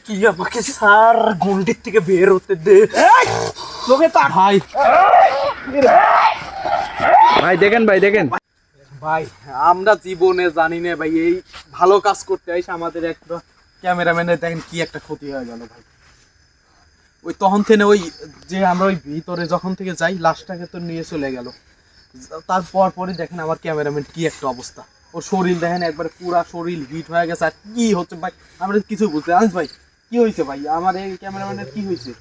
তুই আমাকে স্যার গন্ডির থেকে বের হতে দে। তোকে তো ভাই ভাই দেখেন ভাই দেখেন ভাই আমরা জীবনে জানি না ভাই এই ভালো কাজ করতে আইসা আমাদের একটা ক্যামেরাম্যানের দেখেন কি একটা ক্ষতি হয়ে গেল ভাই। ওই তখন থেকে ওই যে আমরা ওই ভিতরে যখন থেকে যাই লাশটাকে তো নিয়ে চলে গেল, তারপর পরে দেখেন আমার ক্যামেরাম্যান কি একটা অবস্থা, ওর শরীর দেখেন একবারে পুরা শরীর হিট হয়ে গেছে। আর কি হচ্ছে ভাই আমরা কিছু বুঝতে আনিস ভাই কি হয়েছে ভাই আমার এই ক্যামেরাম্যানের কি হয়েছে?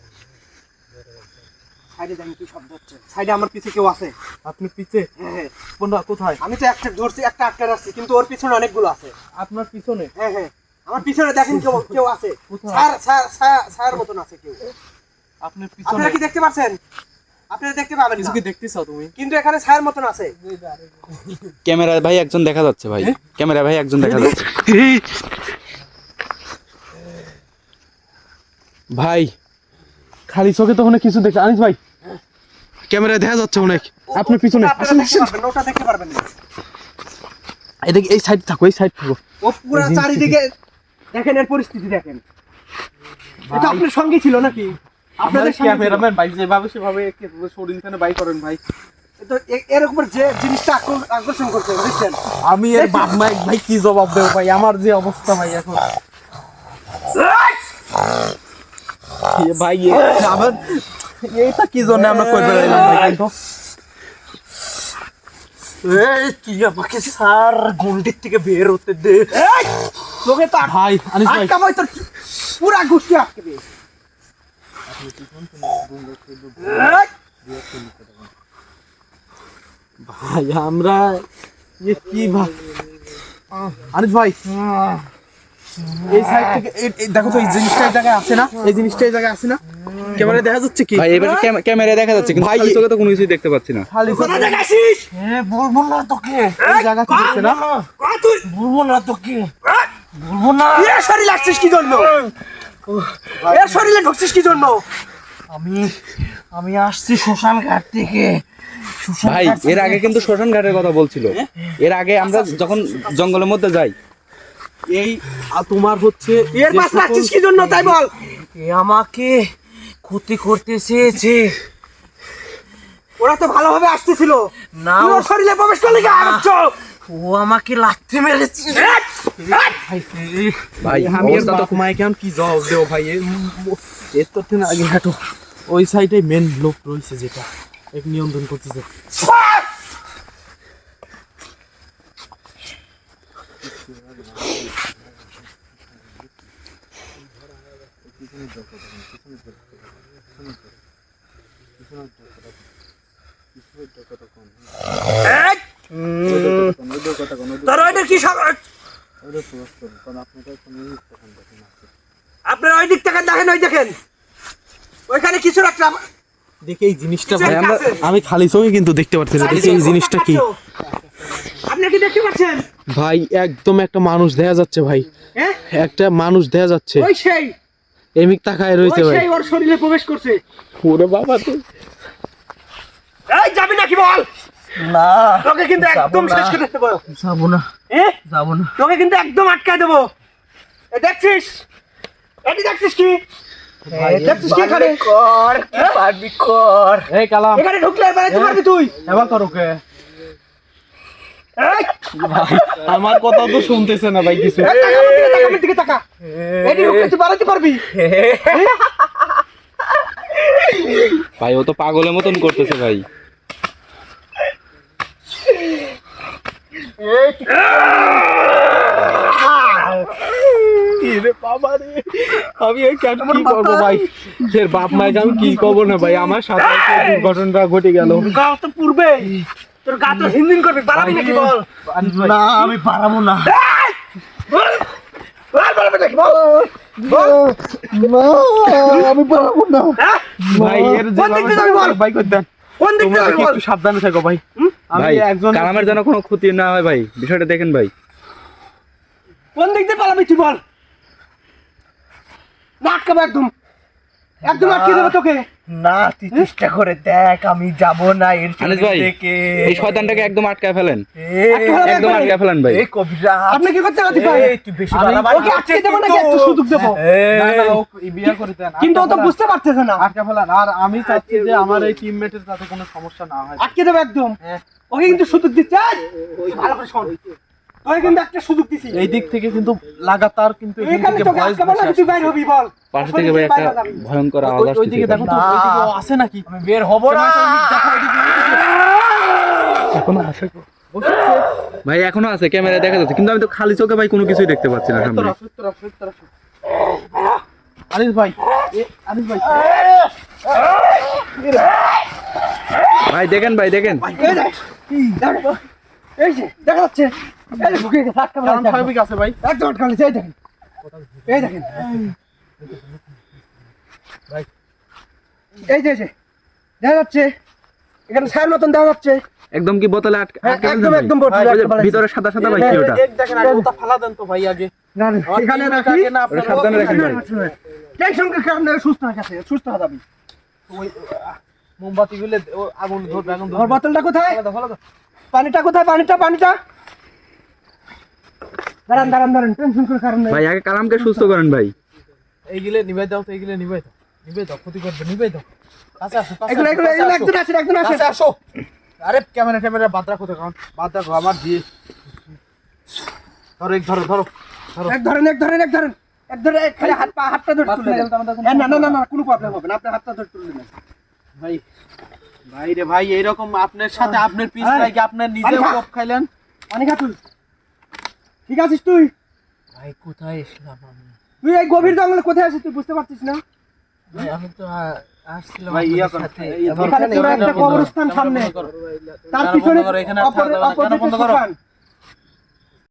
সাইডে দেখেন কি শব্দ হচ্ছে, সাইডে আমার পিছে কেউ আছে। আপনি পিছে? হ্যাঁ কোনটা কোথায়? আমি তো একটা ধরছি, একটা আটকে রাখছি, কিন্তু ওর পিছনে অনেকগুলো আছে। আপনার পিছনে? হ্যাঁ হ্যাঁ আমার পিছনে দেখেন কেউ কেউ আছে, ছায়ার মতন আছে কেউ। আপনার পিছনে আপনারা কি দেখতে পাচ্ছেন? আপনারা দেখতে পাবেন কিছু না, কি দেখতেছো তুমি? কিন্তু এখানে ছায়ার মতন আছে। ক্যামেরা ভাই একজন দেখা যাচ্ছে ভাই, ক্যামেরা ভাই একজন দেখা যাচ্ছে ভাই খালি চোখে তো অনেক কিছু দেখে আনিস ভাই, ক্যামেরায় দেখা যাচ্ছে অনেক। আপনার পিছনে আপনারা দেখতে পারবেন না, ওটা দেখতে পারবেন না। এদিকে এই সাইড থাকো, এই সাইড থাকো। ও পুরো চারিদিকে দেখেন, এর পরিস্থিতি দেখেন। এটা আপনার সঙ্গে ছিল নাকি? আপনাদের সঙ্গে ছিল? ক্যামেরাম্যান ভাই যেভাবে সেভাবে শরীর খানে বাই করেন ভাই। তো এর উপর যে জিনিসটা আকর্ষণ করছে দেখছেন, আমি এর বাপ মা ভাই কি জবাব দেব ভাই, আমার যে অবস্থা ভাই এখন। ভাই আবার এইটা কি জন্য আমরা কই বেড়াইলাম ভাই? কিন্তু এই তুই আমাকে স্যার গন্ডির থেকে বের হতে দে। তোকে তো ভাই আনিস ভাই আটকাবই, তোর পুরা গোষ্ঠী আটকাবে। ভাই আমরা কি ভাই আনিস ভাই এই সাইড থেকে দেখো তো এই জিনিসটা এই জায়গায় আছে না, এই জিনিসটা এই জায়গায় আছে না, ক্যামেরায় দেখা যাচ্ছে কি ভাই? এবার ক্যামেরা দেখা যাচ্ছে কিন্তু ভাই, খালি চোখে তো কোনো কিছুই দেখতে পাচ্ছি না। খালি কোথা থেকে আসিস? বলবো না তোকে এই জায়গা থেকে দেখছে না, তুই বলবো না তোকে বলবো না। এর শরীরে আসছিস কি জন্য? এর শরীরে ঢুকছিস কি জন্য? আমি আসছি শ্মশান ঘাট থেকে। ভাই এর আগে কিন্তু শ্মশান ঘাটের কথা বলছিল, এর আগে আমরা যখন জঙ্গলের মধ্যে যাই। এই তোমার হচ্ছে এর পাশে আসছিস কি জন্য তাই বল। এ আমাকে ক্ষতি করতে চেয়েছে। ওরা তো ভালোভাবে আসতেছিল না, তুই ওর শরীরে প্রবেশ করলি কি? ও আমাকে লাথি মেরেছে। ভাই আমি এর অবস্থা তো বাপ মায়ে কেমন কি জবাব দেবো ভাই? এর তো ঠিক আগে হাঁটো, ওই সাইডে মেন লোক রয়েছে যেটা এক নিয়ন্ত্রণ করতেছে। তোর ওইটা কি সব? আপনারা ওই দিক থেকে দেখেন, ওই দেখেন ওইখানে কিছু রাখলাম। দেখে এই জিনিসটা কিছু ভাই একটা আছে। আমি খালি চোখে কিন্তু দেখতে পাচ্ছি না। দেখি এই জিনিসটা কি আপনি কি দেখতে পাচ্ছেন? ভাই? একদম একটা মানুষ দেখা যাচ্ছে ভাই, হ্যাঁ একটা মানুষ দেখা যাচ্ছে ওই সেই, এমিক তাকায় ওই রয়েছে ভাই। সেই ওর শরীরে প্রবেশ করছে। ওরে বাবা তো এই যাবি নাকি বল? না, তোকে কিন্তু একদম শেষ করে দেবো। যাবো না, হ্যাঁ যাবো না। তোকে কিন্তু একদম আটকায় দেবো। এই দেখছিস, এটি দেখছিস কি? দেখছিস কি এখানে? কর কি পারবি কর। এই কালাম এখানে ঢুকলে আর বেরোতে পারবি তুই? এবার করো কে এই, ভাই? আমার কথা তো শুনতেছে না ভাই কিছু। এই টাকা আমার দিকে তাকা, আমার দিকে তাকা। এটি ঢুকলে তুই বেরোতে পারবি? ভাই ও তো পাগলের মতন করতেছে ভাই। রে বাবা রে, আমি এই কেন কি করবো ভাই? এর বাপ মাকে আমি কি করবো না ভাই? আমার সাথে একটা দুর্ঘটনা ঘটে গেল। গা তো পূর্বে তোর গা তো হিনহিন করবে, পারবি নাকি বল? না আমি পারাবো না। বল বল, পারবি নাকি বল? বল আমি পারাবো না হ্যাঁ? ভাই। এর যে কোন দিক দিয়ে যাবি বল? ভাই করতেন কোন দিক দিয়ে তোমরা যাবি কি বল? একটু সাবধানে থাকো ভাই। আমি ভাই একজন কালামের যেন কোনো ক্ষতি না হয় ভাই, বিষয়টা দেখেন ভাই। কোন দিক দিয়ে পালাবি তুই বল? না আটকাবো একদম। একদম আটকে দেবো তোকে। না তুই চেষ্টা করে দেখ, আমি যাব না এর আনিস ভাই থেকে। এই শয়তানটাকে একদম আটকায় ফেলেন, আটকে ফেলেন একদম একবারে। আটকায় ফেলেন ভাই। এই কবিরা আপনি কি করতে আছি ভাই? তুই বেশি বাড়াবাড়ি ওকে আটকে দেবো নাকি একটু সুযোগ দেবো? না, না, ও বিয়ে করে দেন। কিন্তু ও তো বুঝতে পারতেছে না। আটকা ফেলান। আর আমি চাচ্ছি যে আমার এই টিমমেটের যাতে কোনো সমস্যা না হয়। আটকে দেবো একদম। হ্যাঁ। ওকে কিন্তু সুযোগ দিচ্ছে। এই, ভালো করে শোন। তোকে কিন্তু একটা সুযোগ দিছি। এই দিক থেকে কিন্তু লাগাতার কিন্তু এখান এখানে থেকে তোকে ভয়েস আটকাবো না, তুই বাইরে হবি বল। পাশে থেকে ভাই একটা ভয়ঙ্কর আওয়াজ ওই দিকে আসছে। দেখো তো, ওই দিকে ও আছে নাকি? আমি বের হব না। এখনো আছে ভাই, এখনো আছে, ক্যামেরায় দেখা যাচ্ছে, কিন্তু আমি তো খালি চোখে ভাই কোনো কিছুই দেখতে পাচ্ছি না সামনে। আনিস ভাই, আনিস ভাই, ভাই দেখেন, ভাই দেখেন, এই দেখ, দেখো, এই যে দেখা যাচ্ছে। এই যে ঢুকে গেছে, আটকাবো কারণ না। স্বাভাবিক আছে ভাই। একদম আটকানো, এই দেখেন, এই দেখেন, ভাই। এই যে দেখা যাচ্ছে, এখানে ছায়ার মতন দেখা যাচ্ছে। একদম কি বোতলে আটকে একদম একদম বোতলে ওই যে আটকে ফেলাইছে। ভিতরে সাদা সাদা ভাই কি ওটা? এক দেখেন আগে ওটা ফালা দেন তো ভাই আগে। না, না, আমার এখানে teammate রাখি। আগে না আপনার ওটা সাবধানে রাখেন ভাই। টেনশন করে কারণে সুস্থ হয়ে গেছে, সুস্থ হয়ে যাবি। ওই মোমবাতি গুলো আগুন ধরবে, আগুন আমার ধরবে। বোতলটা কোথায়? ফালা দাও, ফালা দাও। পানিটা কোথায়? পানিটা দাঁড়ান দাঁড়ান দাঁড়ান, টেনশন করে কারণ নেই। ভাই আগে কালামকে সুস্থ করেন ভাই। এইগুলো নিভাই দাও তো, এইগুলো নিভাই দাও, নিভাই দাও, ক্ষতি করবে, নিভাই দাও। কাছে আসো, কাছে এগুলো আসো, এগুলো কাছে এগুলো আসো। একজন আসেন। কাছে আসো। আরে ক্যামেরা বাদ রাখো তো, কারণ বাদ রাখো আমার দিয়ে। ধরো, ধরো, ধরো, ধরো। এক ধরেন খালি হাতটা ধরে তুলে দেন। হ্যাঁ, না কোনো প্রবলেম হবে না, আপনি হাতটা ধরে তুলে দেন। ভাই, ভাই রে ভাই, এইরকম আপনার সাথে আপনার পিস আরে, ভাই কি আপনার নিজেও আরে, কপ খাইলেন? অনেক তুই ঠিক আছিস? তুই ভাই কোথায় এসলাম আমি? তুই এই গভীর জঙ্গলে কোথায় আছিস তুই বুঝতে পারছিস না? ভাই আমি তো আসছিলাম ভাই, ইয়া আপনাদের করো, সাথে। এই ধরো, এখানে পুরো একটা ক্যামেরা বন্ধ করো, কবরস্থান ক্যামেরা সামনে। বন্ধ করো। তার ক্যামেরা পিছনে বন্ধ করো, এখানে আর থাকা যাবে না, ক্যামেরা বন্ধ করো।